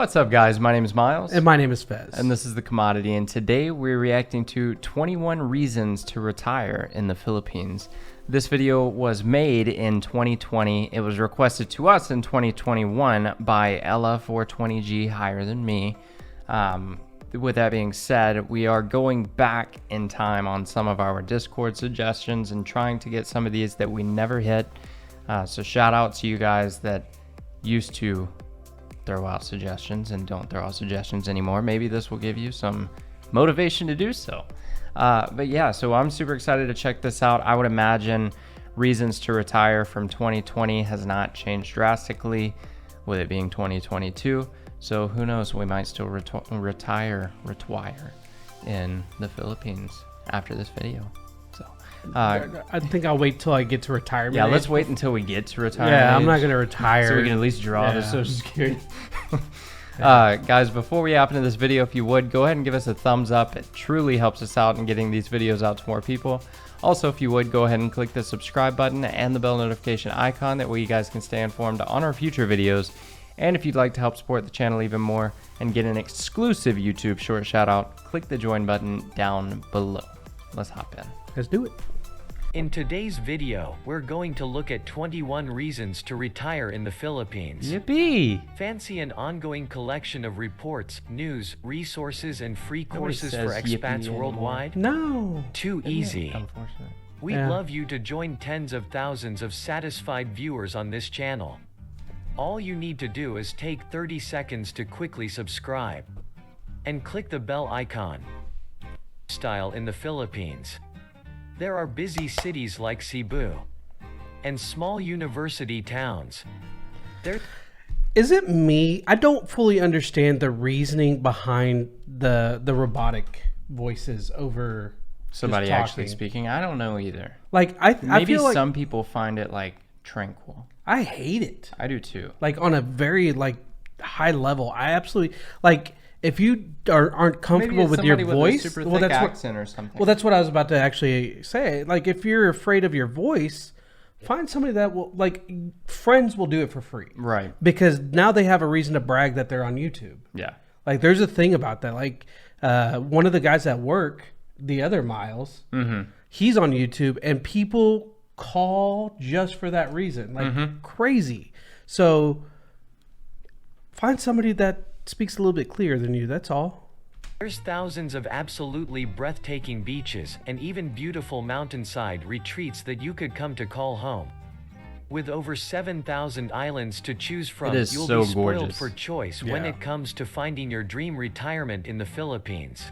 What's up, guys? My name is Miles. And my name is Fez. And this is The Commodity. And today we're reacting to 21 reasons to retire in the Philippines. This video was made in 2020. It was requested to us in 2021 by Ella420G, higher than me. With that being said, we are going back in time on some of our Discord suggestions and trying to get some of these that we never hit. So shout out to you guys that used to throw out suggestions and don't throw out suggestions anymore. Maybe this will give you some motivation to do so. But yeah, so I'm super excited to check this out. I would imagine reasons to retire from 2020 has not changed drastically with it being 2022. So who knows, we might still retire in the Philippines after this video. So I think I'll wait till I get to retirement. Yeah, let's wait until we get to retirement. Yeah, I'm not going to retire. So we can at least draw the Social Security. Guys, before we hop into this video, if you would, go ahead and give us a thumbs up. It truly helps us out in getting these videos out to more people. Also, if you would, go ahead and click the subscribe button and the bell notification icon. That way you guys can stay informed on our future videos. And if you'd like to help support the channel even more and get an exclusive YouTube short shout out, click the join button down below. Let's hop in. Let's do it. In today's video, we're going to look at 21 reasons to retire in the Philippines. Yippee! Fancy an ongoing collection of reports, news, resources, and free Nobody courses says for yippee expats anymore. worldwide? No. Too easy. Unfortunate. We'd Yeah. love you to join tens of thousands of satisfied viewers on this channel. All you need to do is take 30 seconds to quickly subscribe and click the bell icon. Style in the Philippines. There are busy cities like Cebu and small university towns. Is it me? I don't fully understand the reasoning behind the robotic voices over Somebody just actually talking. speaking. I don't know either. Like I Maybe feel like some people find it like tranquil. I hate it. I do too. Like on a very high level. I absolutely like if you aren't comfortable with your voice. With a super well, thick that's accent or something. Well, that's what I was about to actually say. Like, if you're afraid of your voice, find somebody that will, like, friends will do it for free. Right. Because now they have a reason to brag that they're on YouTube. Yeah. Like, there's a thing about that. Like, one of the guys at work, the other Miles, he's on YouTube, and people call just for that reason. Like, crazy. So, find somebody that speaks a little bit clearer than you. That's all. There's thousands of absolutely breathtaking beaches and even beautiful mountainside retreats that you could come to call home. With over 7,000 islands to choose from, you'll so be spoiled gorgeous. for choice when it comes to finding your dream retirement in the Philippines.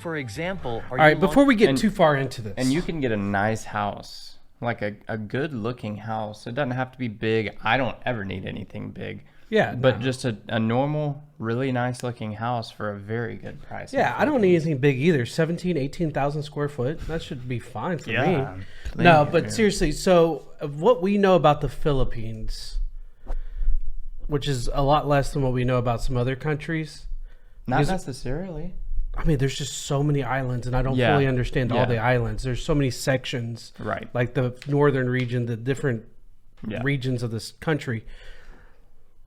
For example, All right, before we get too far into this. And you can get a nice house, like a good looking house. It doesn't have to be big. I don't ever need anything big. Yeah. But just a normal, really nice looking house for a very good price. Yeah, I don't need anything big either. 18,000 square foot. That should be fine for me. Plenty No, of but room. seriously, so what we know about the Philippines, which is a lot less than what we know about some other countries. Not necessarily. I mean, there's just so many islands, and I don't fully understand all the islands. There's so many sections. Right. Like the northern region, the different regions of this country.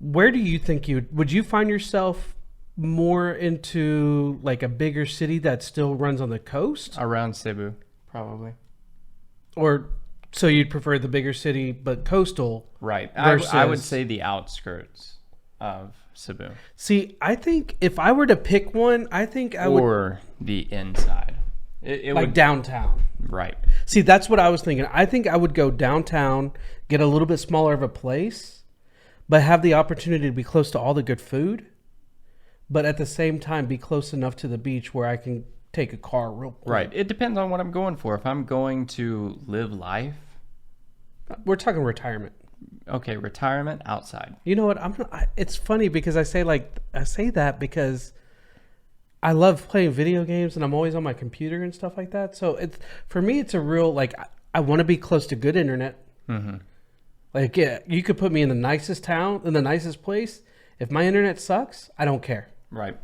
Where do you think would you find yourself more into like a bigger city that still runs on the coast? Around Cebu, probably. Or so you'd prefer the bigger city but coastal? Right. Versus, I would say the outskirts of Cebu. See, I think if I were to pick one, I think I would. Or the inside. It like would, downtown. right. See, that's what I was thinking. I think I would go downtown, get a little bit smaller of a place, but have the opportunity to be close to all the good food, but at the same time be close enough to the beach where I can take a car real quick. Right. It depends on what I'm going for. If I'm going to live life, We're talking retirement. okay, retirement, outside. You know what? It's funny because I say that because I love playing video games and I'm always on my computer and stuff like that. So for me, it's a real, like, I want to be close to good internet. Like, yeah, you could put me in the nicest town, in the nicest place. If my internet sucks, I don't care. Right.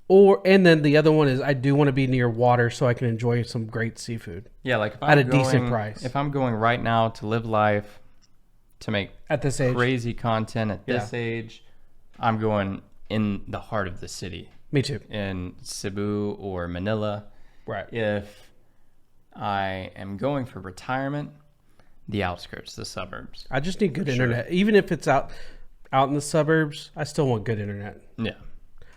And then the other one is I do want to be near water so I can enjoy some great seafood. Yeah, like if at a decent price. If I'm going right now to live life, to make At this age. crazy content at this age, I'm going in the heart of the city, Me too. in Cebu or Manila. Right. If I am going for retirement, the outskirts, the suburbs. I just need good internet. Even if it's out in the suburbs, I still want good internet. Yeah.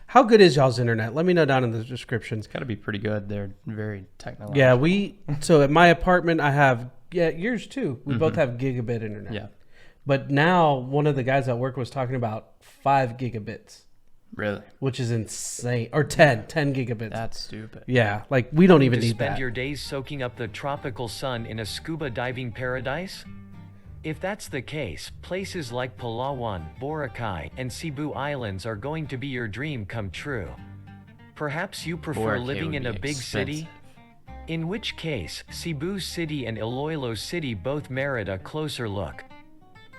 How good is y'all's internet? Let me know down in the description. It's got to be pretty good. They're very technological. Yeah, so at my apartment I have yours too. We both have gigabit internet. Yeah. But now one of the guys at work was talking about 5 gigabits, Really? which is insane. Or 10 gigabits. That's stupid. Yeah, like we don't even To need spend that. your days soaking up the tropical sun in a scuba diving paradise? If that's the case, places like Palawan, Boracay, and Cebu Islands are going to be your dream come true. Perhaps you prefer Boracay living would in be a big city? expensive. In which case, Cebu City and Iloilo City both merit a closer look.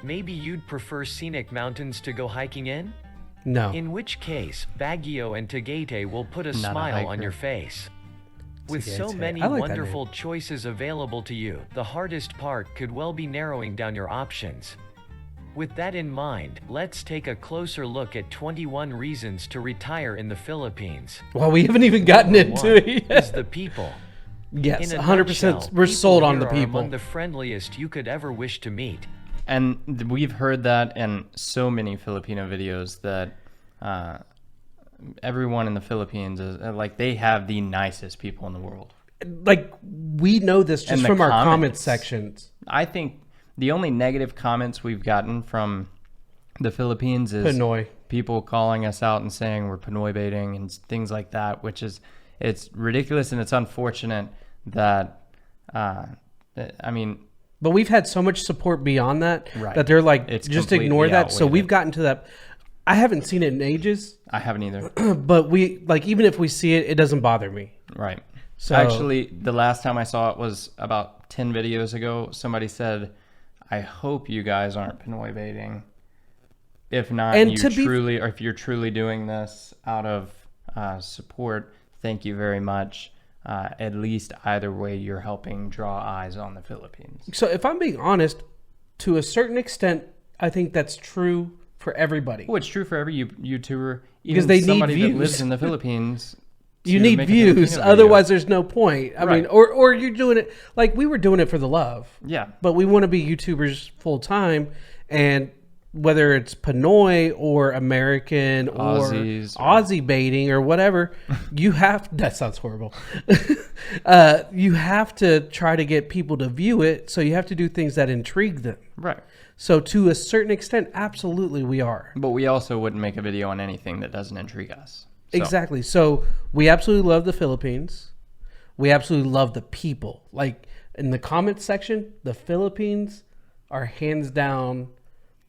Maybe you'd prefer scenic mountains to go hiking in? No. In which case, Baguio and Tagaytay will put a Not a smile on hiker. your face. With so Tagaytay. many I like that wonderful choices available to you, the hardest part could well be narrowing down your options. With that in mind, let's take a closer look at 21 reasons to retire in the Philippines. Well, we haven't even gotten into One it is yet. the people. Yes, In a 100%. nutshell, We're people sold on here the are people. among the friendliest you could ever wish to meet. And we've heard that in so many Filipino videos that everyone in the Philippines is like they have the nicest people in the world. Like we know this just And the from our comment comments. sections. I think the only negative comments we've gotten from the Philippines is Pinoy. people calling us out and saying we're Pinoy baiting and things like that, which is it's ridiculous and it's unfortunate that I mean But we've had so much support beyond that Right. that they're like, It's just completely ignore that. So outweighed we've it. gotten to that. I haven't seen it in ages, I haven't either. but we like even if we see it, it doesn't bother me. Right. So Actually, the last time I saw it was about 10 videos ago. Somebody said, I hope you guys aren't Pinoy baiting. If not, And you to be- truly, or if you're truly doing this out of support, thank you very much. At least either way, you're helping draw eyes on the Philippines. So if I'm being honest, to a certain extent, I think that's true for everybody. Well, it's true for every YouTuber. Because Even they need somebody that views. lives in the Philippines. You to need make a views, Filipino video. otherwise there's no point. I mean, Right. or you're doing it like we were doing it for the love. Yeah. But we want to be YouTubers full time, and whether it's Pinoy or American Aussies or Aussie baiting or whatever, you have that sounds horrible. You have to try to get people to view it, so you have to do things that intrigue them. Right. So to a certain extent, absolutely we are. But we also wouldn't make a video on anything that doesn't intrigue us. So, Exactly. So we absolutely love the Philippines. We absolutely love the people. Like in the comment section, the Philippines are hands down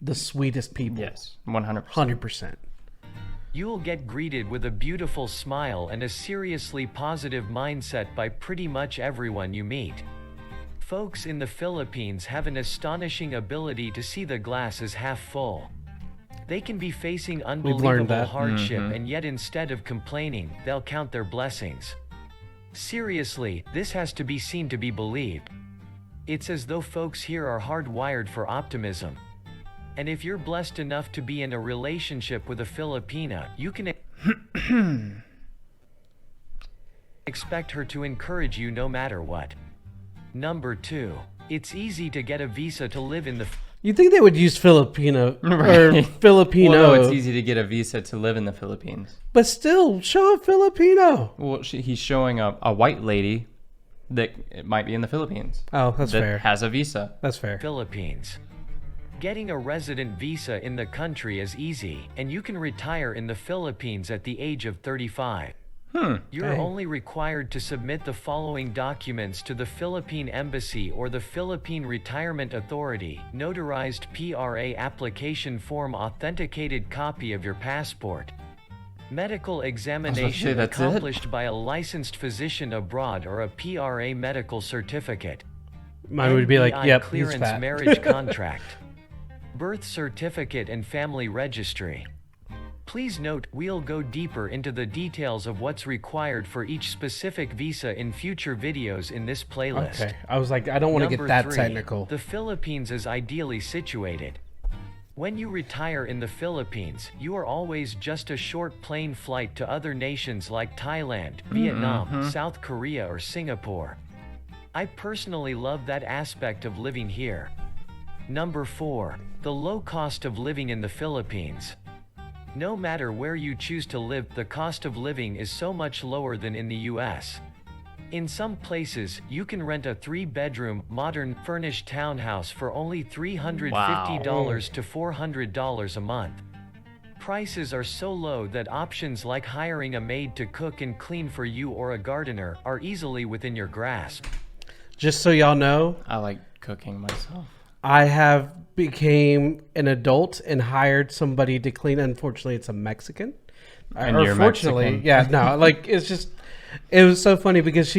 the sweetest people. Yes, 100%. 100%. You'll get greeted with a beautiful smile and a seriously positive mindset by pretty much everyone you meet. Folks in the Philippines have an astonishing ability to see the glass as half full. They can be facing learned unbelievable that. hardship, and yet instead of complaining, they'll count their blessings. Seriously, this has to be seen to be believed. It's as though folks here are hardwired for optimism. And if you're blessed enough to be in a relationship with a Filipina, you can expect her to encourage you no matter what. Number 2. It's easy to get a visa to live in the You think they would use Filipino or Right. Filipino? Well, no, it's easy to get a visa to live in the Philippines. But still, show a Filipino. Well, he's showing a white lady that it might be in the Philippines. Oh, that's that fair. has a visa. That's fair. Philippines. Getting a resident visa in the country is easy, and you can retire in the Philippines at the age of 35. You're Dang. only required to submit the following documents to the Philippine Embassy or the Philippine Retirement Authority: notarized PRA application form, authenticated copy of your passport, medical examination that's it? accomplished by a licensed physician abroad, or a PRA medical certificate, Mine would be like, NBI yep, he's clearance fat. marriage contract, birth certificate, and family registry. Please note, we'll go deeper into the details of what's required for each specific visa in future videos in this playlist. Okay. I was like, I don't want to get Number that 3, technical. The Philippines is ideally situated. When you retire in the Philippines, you are always just a short plane flight to other nations like Thailand, Vietnam, South Korea, or Singapore. I personally love that aspect of living here. Number 4. The low cost of living in the Philippines. No matter where you choose to live, the cost of living is so much lower than in the US. In some places, you can rent a 3-bedroom, modern, furnished townhouse for only $350 to $400 a month. Prices are so low that options like hiring a maid to cook and clean for you or a gardener are easily within your grasp. Just so y'all know, I like cooking myself. I have became an adult and hired somebody to clean. Unfortunately, it's a Mexican. And or you're fortunately, Mexican. yeah, no, like it was so funny because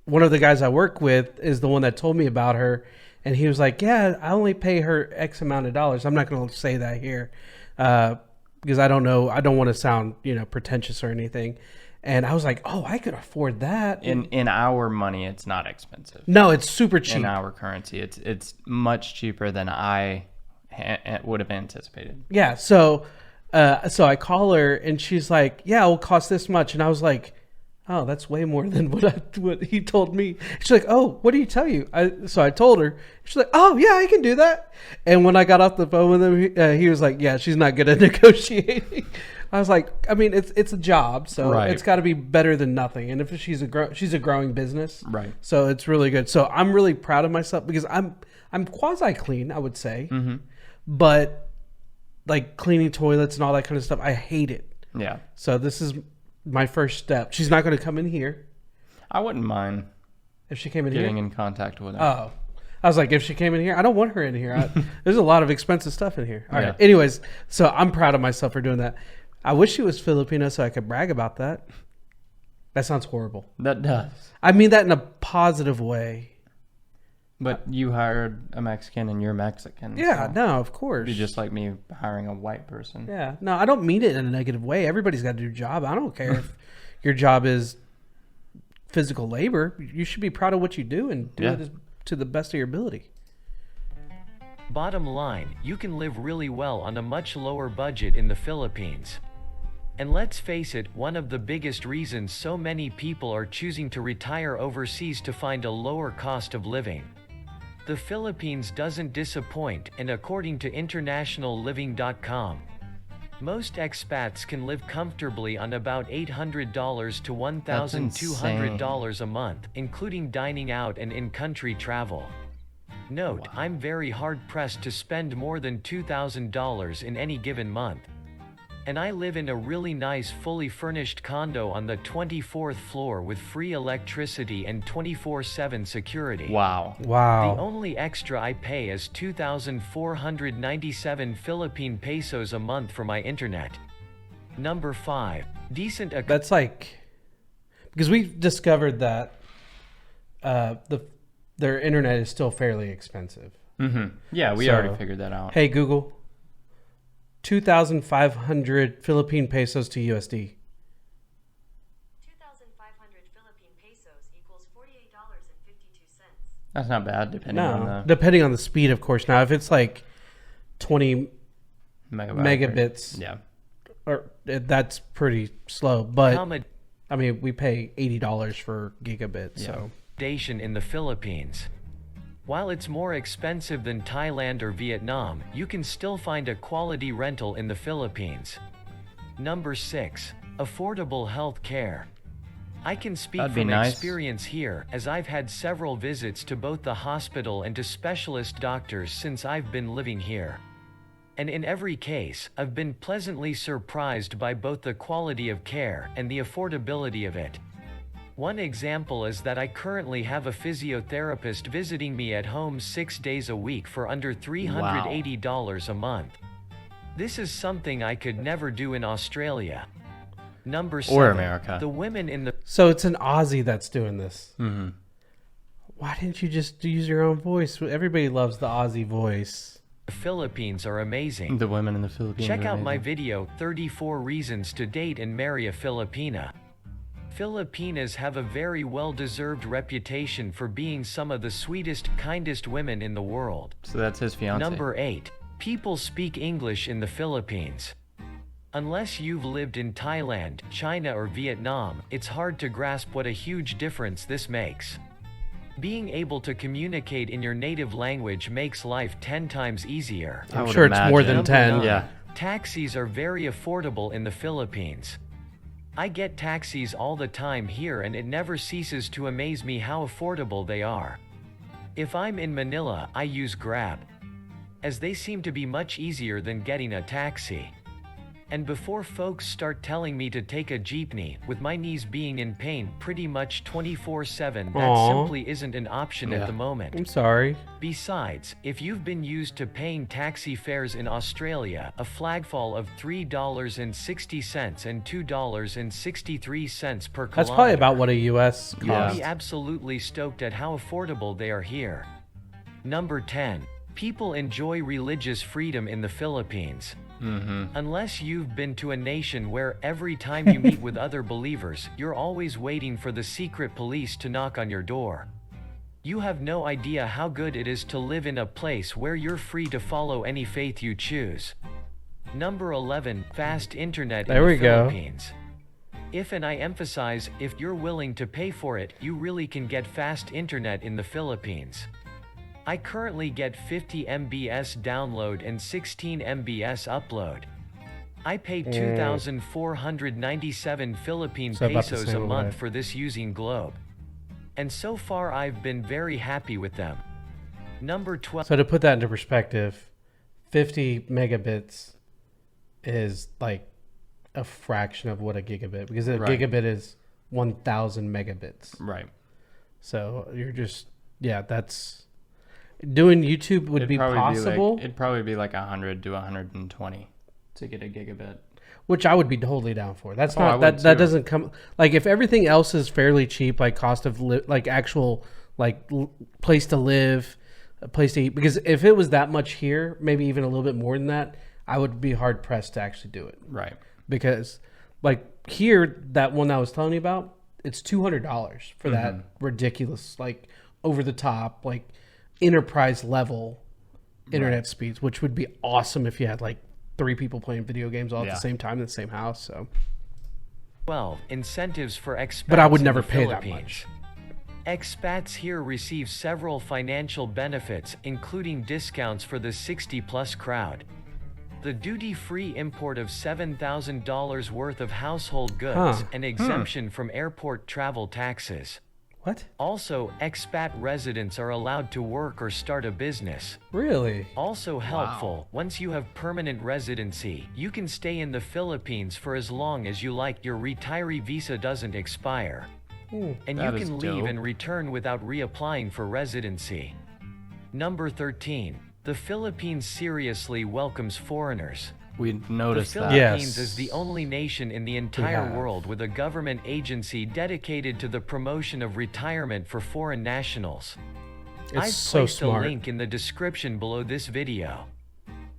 one of the guys I work with is the one that told me about her, and he was like, yeah, I only pay her X amount of dollars. I'm not going to say that here because I don't know. I don't want to sound, pretentious or anything. And I was like, oh, I could afford that. In our money, it's not expensive. No, it's super cheap. In our currency, it's much cheaper than I would have anticipated. Yeah, so I call her and she's like, yeah, it will cost this much. And I was like, oh, that's way more than what he told me. She's like, oh, what did he tell you? So I told her. She's like, oh, yeah, I can do that. And when I got off the phone with him, he was like, yeah, she's not good at negotiating. I was like, I mean, it's a job, so Right. it's got to be better than nothing. And if she's a growing business, Right. So it's really good. So I'm really proud of myself because I'm quasi clean, I would say, but like cleaning toilets and all that kind of stuff, I hate it. Yeah. So this is my first step. She's not going to come in here. I wouldn't mind If she came in getting here, in contact with her. oh, I was like, if she came in here, I don't want her in here. There's a lot of expensive stuff in here. All right. Yeah. Anyways, so I'm proud of myself for doing that. I wish she was Filipino so I could brag about that. That sounds horrible. That does. I mean that in a positive way. But you hired a Mexican and you're Mexican. Yeah, so no, of course. it'd be just like me hiring a white person. Yeah, no, I don't mean it in a negative way. Everybody's got to do a job. I don't care if your job is physical labor. You should be proud of what you do and do Yeah. it to the best of your ability. Bottom line, you can live really well on a much lower budget in the Philippines. And let's face it, one of the biggest reasons so many people are choosing to retire overseas to find a lower cost of living. The Philippines doesn't disappoint, and according to internationalliving.com, most expats can live comfortably on about $800 to $1,200 a month, including dining out and in-country travel. Note, I'm very hard-pressed to spend more than $2,000 in any given month. And I live in a really nice fully furnished condo on the 24th floor with free electricity and 24/7 security. Wow. The Wow. only extra I pay is 2,497 Philippine pesos a month for my internet. Number 5. Decent That's like, because we've discovered that their internet is still fairly expensive. Yeah, we So- already figured that out. Hey, Google, 2,500 Philippine pesos to USD. 2,500 Philippine pesos equals $48.52. That's not bad, depending on No, the depending on the speed, of course. Now, if it's like 20 megabyte. megabits, Yeah. or that's pretty slow. But accommodation I mean, we pay $80 for gigabit. So in the Philippines. While it's more expensive than Thailand or Vietnam, you can still find a quality rental in the Philippines. Number 6. Affordable health care. I can speak That'd be from nice. experience here, as I've had several visits to both the hospital and to specialist doctors since I've been living here. And in every case, I've been pleasantly surprised by both the quality of care and the affordability of it. One example is that I currently have a physiotherapist visiting me at home 6 days a week for under $380 a month. This is something I could never do in Australia. Number 7. America. The women in the it's an Aussie that's doing this. Why didn't you just use your own voice? Everybody loves the Aussie voice. Philippines are amazing. The women in the Philippines. Check are out my amazing. video, 34 Reasons to Date and Marry a Filipina. Filipinas have a very well-deserved reputation for being some of the sweetest, kindest women in the world. So that's his fiance. Number 8. People speak English in the Philippines. Unless you've lived in Thailand, China or Vietnam, it's hard to grasp what a huge difference this makes. Being able to communicate in your native language makes life 10 times easier. I I'm would sure it's more than imagine. 10. Number 9, Yeah. taxis are very affordable in the Philippines. I get taxis all the time here and it never ceases to amaze me how affordable they are. If I'm in Manila, I use Grab, as they seem to be much easier than getting a taxi. And before folks start telling me to take a jeepney, with my knees being in pain pretty much 24/7, that Aw. simply isn't an option at Yeah. the moment. I'm sorry. Besides, if you've been used to paying taxi fares in Australia, a flagfall of $3.60 and $2.63 per kilometer, That's probably about what a U.S. you'll costs. be absolutely stoked at how affordable they are here. Number 10. People enjoy religious freedom in the Philippines. Unless you've been to a nation where every time you meet with other believers, you're always waiting for the secret police to knock on your door. You have no idea how good it is to live in a place where you're free to follow any faith you choose. Number 11. Fast internet There in we the go. Philippines. If, and I emphasize, if you're willing to pay for it, you really can get fast internet in the Philippines. I currently get 50 MBs download and 16 MBs upload. I pay 2,497 Philippine So about the pesos a same month way. for this using Globe. And so far I've been very happy with them. Number 12. So to put that into perspective, 50 megabits is like a fraction of what a gigabit, because a Right. gigabit is 1,000 megabits. Right. So you're just, yeah, that's doing YouTube would be possible, it'd probably be like 100 to 120 to get a gigabit. which I would be totally down for. That's Oh, I not would that too. doesn't come like if everything else is fairly cheap, like cost of like actual like place to live, a place to eat. Because if it was that much here, maybe even a little bit more than that, I would be hard pressed to actually do it. Right. Because like here, that one I was telling you about, it's $200 for that ridiculous, like over the top, like enterprise level internet speeds, which would be awesome if you had like 3 people playing video games all at Yeah. the same time in the same house. So 12. Incentives for expats. But I would in never the pay that Philippines. Expats here receive several financial benefits, including discounts for the 60-plus crowd. The duty-free import of $7,000 worth of household goods, Huh. and exemption from airport travel taxes. what? Also, expat residents are allowed to work or start a business. Really? Also helpful, once you have permanent residency, you can stay in the Philippines for as long as you like. Your retiree visa doesn't expire. And That you is can leave dope. and return without reapplying for residency. Number 13. The Philippines seriously welcomes foreigners. We The noticed that. Philippines Yes. is the only nation in the entire have. world with a government agency dedicated to the promotion of retirement for foreign nationals. It's I've so placed smart. a link in the description below this video.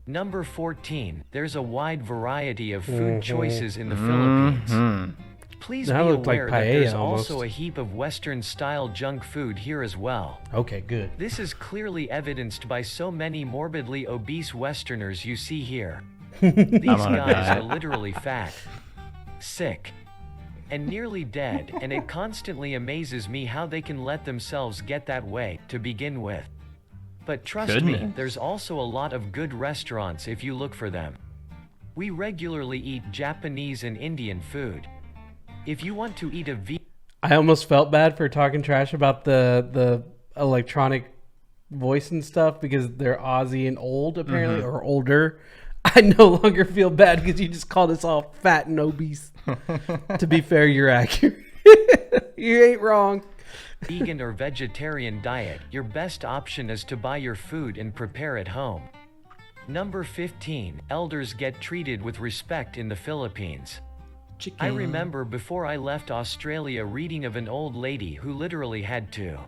Number 14. There's a wide variety of food choices in the Philippines. Please That be looked like aware that there's paella also almost. a heap of Western-style junk food here as well. Okay, good. This is clearly evidenced by so many morbidly obese Westerners you see here. These on a guys diet. are literally fat, sick, and nearly dead, and it constantly amazes me how they can let themselves get that way to begin with. But trust me, Goodness. there's also a lot of good restaurants if you look for them. We regularly eat Japanese and Indian food. If you want to eat a I almost felt bad for talking trash about the electronic voice and stuff because they're Aussie and old apparently or older. I no longer feel bad because you just called us all fat and obese. To be fair, you're accurate. You ain't wrong. vegan or vegetarian diet, your best option is to buy your food and prepare at home. Number 15. Elders get treated with respect in the Philippines. I remember before I left Australia reading of an old lady who literally had to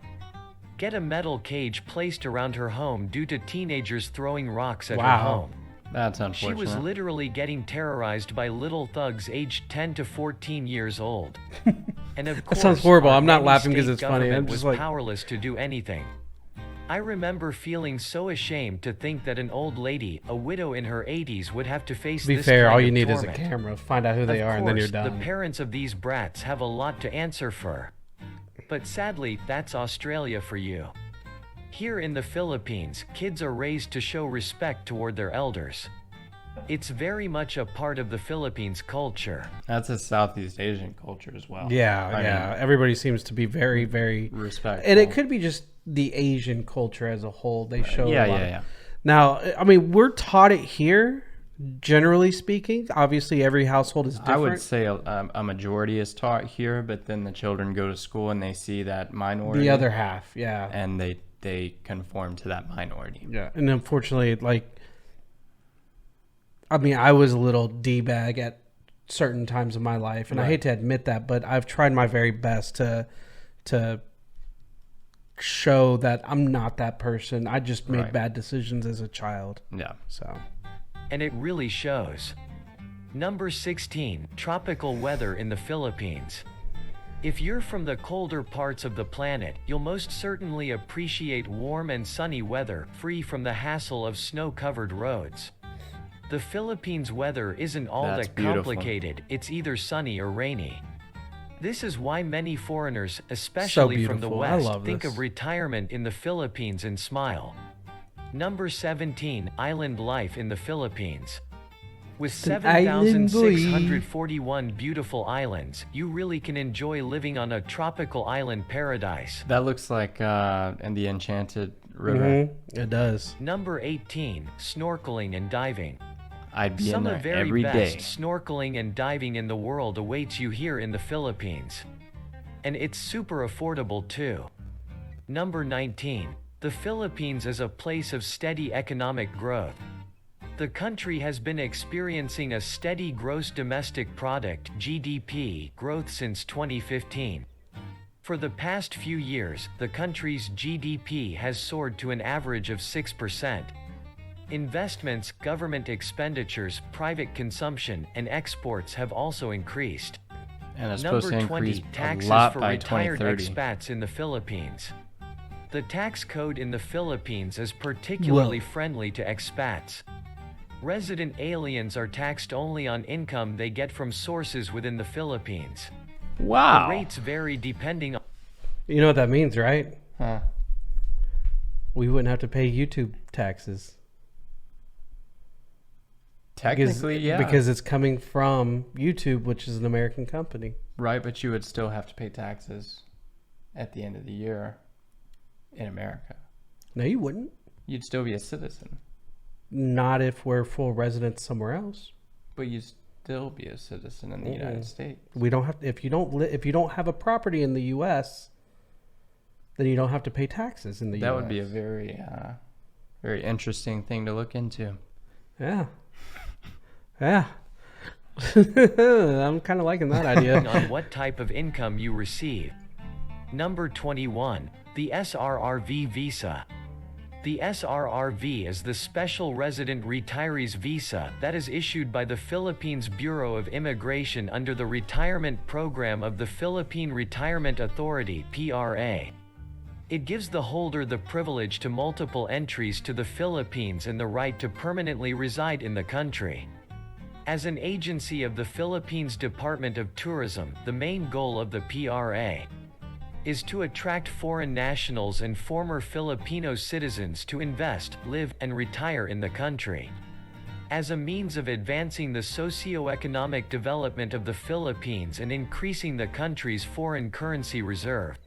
get a metal cage placed around her home due to teenagers throwing rocks at her Wow. home. That's She unfortunate. was literally getting terrorized by little thugs aged 10 to 14 years old. And of course, sounds horrible. our I'm not nanny laughing 'cause state it's funny. I'm government just was like- powerless to do anything. I remember feeling so ashamed to think that an old lady, a widow in her 80s, would have to face To be this fair, kind all of you need is a torment. camera. Find out who they Of are, and then you're course, done. the parents of these brats have a lot to answer for. But sadly, that's Australia for you. Here in the Philippines, kids are raised to show respect toward their elders. It's very much a part of the Philippines culture. That's a Southeast Asian culture as well. Yeah, I yeah. mean, Everybody seems to be very, very respectful. and it could be just the Asian culture as a whole. They show Yeah, a lot yeah, of- yeah. Now, I mean, we're taught it here, generally speaking. Obviously, every household is different. I would say a majority is taught here, but then the children go to school and they see that minority. The other half, yeah. And they conform to that minority. Yeah, and unfortunately, like, I mean, I was a little D-bag at certain times of my life, and I Right. hate to admit that, but I've tried my very best to show that I'm not that person. I just made Right. bad decisions as a child. Yeah. So, And it really shows. Number 16, tropical weather in the Philippines. If you're from the colder parts of the planet, you'll most certainly appreciate warm and sunny weather, free from the hassle of snow-covered roads. The Philippines' weather isn't all That's that beautiful. complicated, it's either sunny or rainy. This is why many foreigners, especially from the beautiful. I West, love think this. of retirement in the Philippines and smile. Number 17, island life in the Philippines. With an island boy. 7,641 beautiful islands, you really can enjoy living on a tropical island paradise. That looks like in the Enchanted River. it does. Number 18, snorkeling and diving. I'd be Some in of there the very every best day. snorkeling and diving in the world awaits you here in the Philippines. And it's super affordable too. Number 19. The Philippines is a place of steady economic growth. The country has been experiencing a steady gross domestic product (GDP) growth since 2015. For the past few years, the country's GDP has soared to an average of 6%. Investments, government expenditures, private consumption, and exports have also increased. And it's Number supposed to 20, increase a taxes lot for by retired 2030. expats in the Philippines. The tax code in the Philippines is particularly friendly to expats. Resident aliens are taxed only on income they get from sources within the Philippines. Wow. The rates vary depending on You know what that means, right? Huh. We wouldn't have to pay YouTube taxes. Technically, yeah. Because it's coming from YouTube, which is an American company. Right, but you would still have to pay taxes at the end of the year in America. No, you wouldn't. You'd still be a citizen, Not if we're full residents somewhere else. but you'd still be a citizen in the United States. We don't have if you don't have a property in the U.S., then you don't have to pay taxes in the U.S. That would be a very, very interesting thing to look into. Yeah. Yeah. I'm kind of liking that idea. on what type of income you receive. Number 21, the SRRV visa. The SRRV is the Special Resident Retirees Visa that is issued by the Philippines Bureau of Immigration under the retirement program of the Philippine Retirement Authority (PRA). It gives the holder the privilege to multiple entries to the Philippines and the right to permanently reside in the country. As an agency of the Philippines Department of Tourism, the main goal of the PRA is to attract foreign nationals and former Filipino citizens to invest, live, and retire in the country. As a means of advancing the socio-economic development of the Philippines and increasing the country's foreign currency reserve.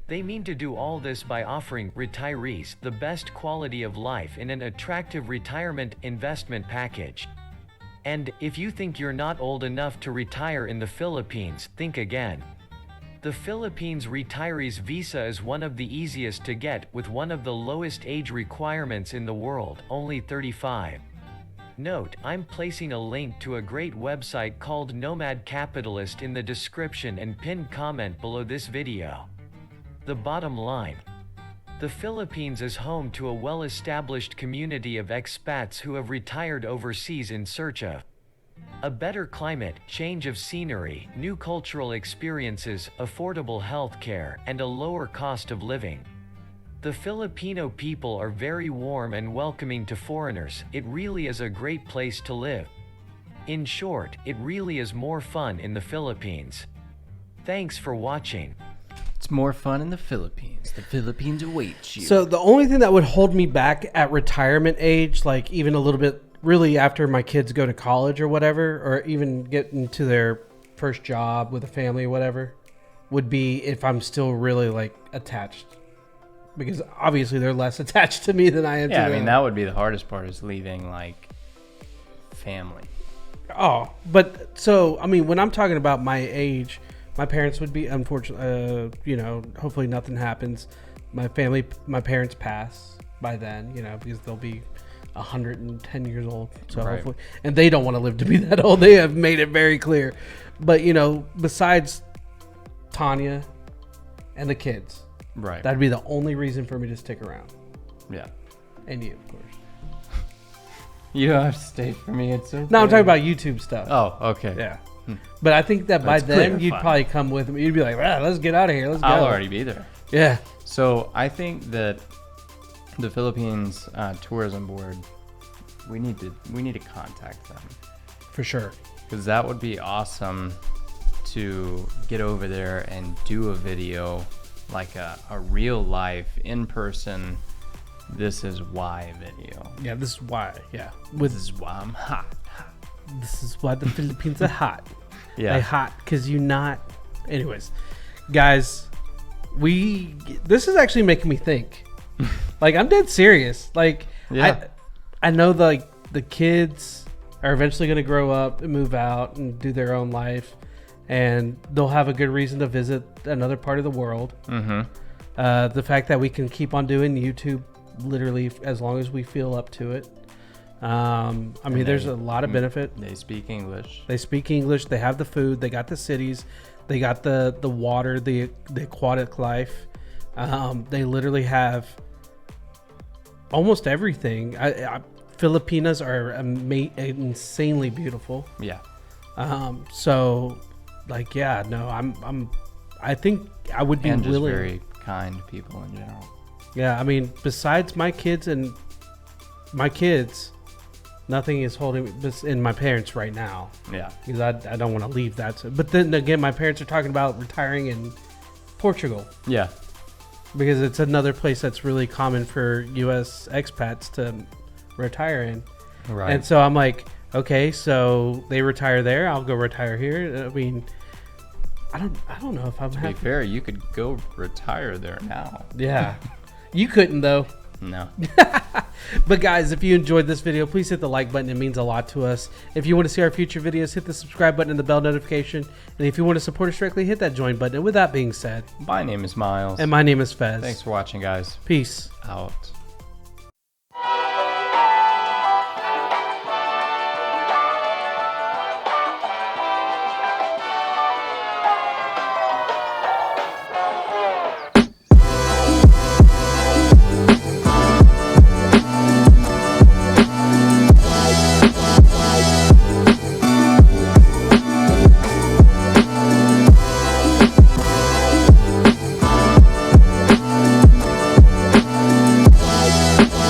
They mean to do all this by offering retirees the best quality of life in an attractive retirement investment package. And if you think you're not old enough to retire in the Philippines, think again. The Philippines Retirees Visa is one of the easiest to get, with one of the lowest age requirements in the world, only 35. Note, I'm placing a link to a great website called Nomad Capitalist in the description and pinned comment below this video. The bottom line. The Philippines is home to a well-established community of expats who have retired overseas in search of a better climate, change of scenery, new cultural experiences, affordable health care, and a lower cost of living. The Filipino people are very warm and welcoming to foreigners. It really is a great place to live. In short, it really is more fun in the Philippines. Thanks for watching. It's more fun in the Philippines. The Philippines awaits you. So the only thing that would hold me back at retirement age, like even a little bit, really after my kids go to college or whatever, or even get into their first job with a family or whatever, would be if I'm still really like attached. Because obviously they're less attached to me than I am to yeah, I them. mean, that would be the hardest part, is leaving like family. Oh, but so, I mean, when I'm talking about my age, my parents would be, unfortunately, you know, hopefully nothing happens. My parents pass by then, you know, because they'll be 110 years old. So Right. hopefully, and they don't want to live to be that old. They have made it very clear. But, you know, besides Tanya and the kids, Right. that'd be the only reason for me to stick around. Yeah. And you, of course. You don't have to stay for me. It's okay. No, I'm talking about YouTube stuff. Oh, okay. Yeah. But I think that by Let's then you'd clarify. probably come with me. You'd be like, let's get out of here. Let's go. I'll already be there. Yeah. So I think that the Philippines Tourism Board, we need to contact them, For sure. because that would be awesome to get over there and do a video, like a real life in person. This is why video. Yeah, this is why. Yeah. This is why I'm hot. This is why the Philippines are hot. Yeah. They hot because you not. Anyways, guys, this is actually making me think. Like, I'm dead serious. Like, Yeah. I know the kids are eventually going to grow up and move out and do their own life, and they'll have a good reason to visit another part of the world. Mm-hmm. The fact that we can keep on doing YouTube literally as long as we feel up to it. I mean, there's a lot of benefit. They speak English. They speak English. They have the food. They got the cities. They got the water, the aquatic life. They literally have almost everything. Filipinas are insanely beautiful. Yeah. So, like, yeah, no, I think I would be And just willing. very kind people in general. Yeah, I mean, besides my kids, nothing is holding me in my parents right now, Yeah. because I don't want to leave that. But then again, my parents are talking about retiring in Portugal, Yeah. because it's another place that's really common for U.S. expats to retire in. Right. And so I'm like, okay, so they retire there, I'll go retire here. I mean, I don't know if I'm To be happy. fair, you could go retire there now. Yeah, you couldn't though. No. But guys, if you enjoyed this video, please hit the like button. It means a lot to us. If you want to see our future videos, hit the subscribe button and the bell notification. And if you want to support us directly, hit that join button. And with that being said, My name is Miles. and my name is Fez. Thanks for watching, guys. Peace. Out.